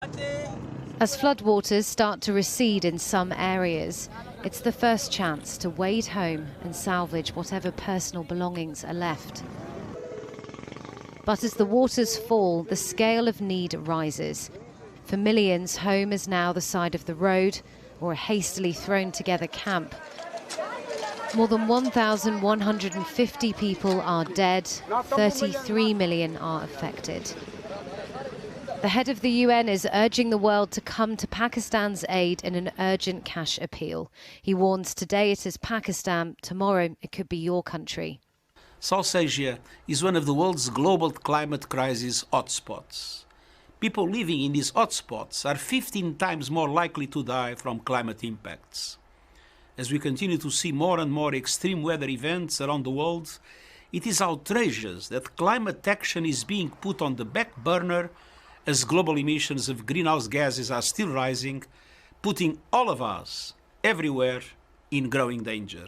As floodwaters start to recede in some areas, it's the first chance to wade home and salvage whatever personal belongings are left. But as the waters fall, the scale of need rises. For millions, home is now the side of the road or a hastily thrown together camp. More than 1,150 people are dead, 33 million are affected. The head of the UN is urging the world to come to Pakistan's aid in an urgent cash appeal. He warns today it is Pakistan, tomorrow it could be your country. South Asia is one of the world's global climate crisis hotspots. People living in these hotspots are 15 times more likely to die from climate impacts. As we continue to see more and more extreme weather events around the world, it is outrageous that climate action is being put on the back burner as global emissions of greenhouse gases are still rising, putting all of us, everywhere, in growing danger.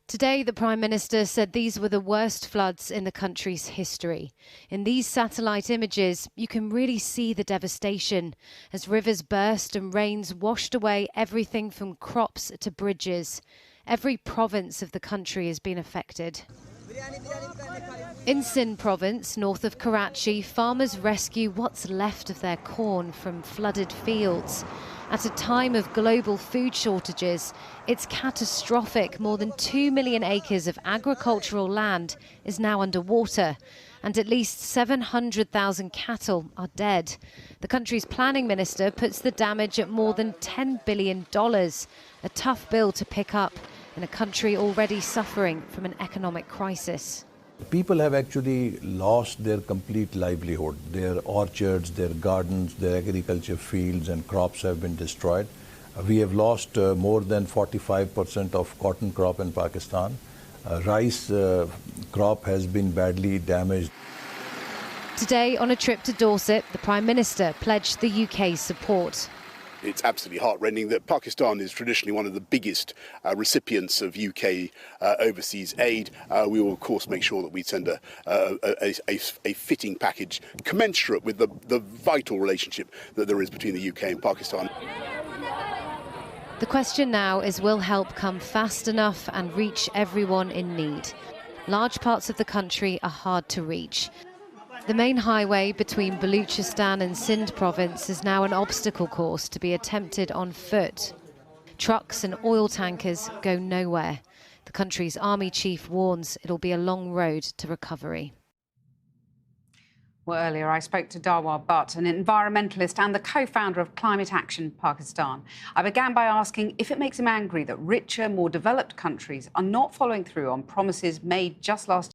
Today, the Prime Minister said these were the worst floods in the country's history. In these satellite images, you can really see the devastation as rivers burst and rains washed away everything from crops to bridges. Every province of the country has been affected. In Sindh province, north of Karachi, farmers rescue what's left of their corn from flooded fields. At a time of global food shortages, it's catastrophic. More than 2 million acres of agricultural land is now underwater, and at least 700,000 cattle are dead. The country's planning minister puts the damage at more than $10 billion, a tough bill to pick up in a country already suffering from an economic crisis. People have actually lost their complete livelihood. Their orchards, their gardens, their agriculture fields and crops have been destroyed. We have lost more than 45% of cotton crop in Pakistan. Rice crop has been badly damaged. Today, on a trip to Dorset, the Prime Minister pledged the UK's support. It's absolutely heartrending that Pakistan is traditionally one of the biggest recipients of UK overseas aid. We will, of course, make sure that we send a fitting package commensurate with the vital relationship that there is between the UK and Pakistan. The question now is, will help come fast enough and reach everyone in need? Large parts of the country are hard to reach. The main highway between Baluchistan and Sindh province is now an obstacle course to be attempted on foot. Trucks and oil tankers go nowhere. The country's army chief warns it'll be a long road to recovery. Well, earlier I spoke to Darwa Butt, an environmentalist and the co-founder of Climate Action Pakistan. I began by asking if it makes him angry that richer, more developed countries are not following through on promises made just last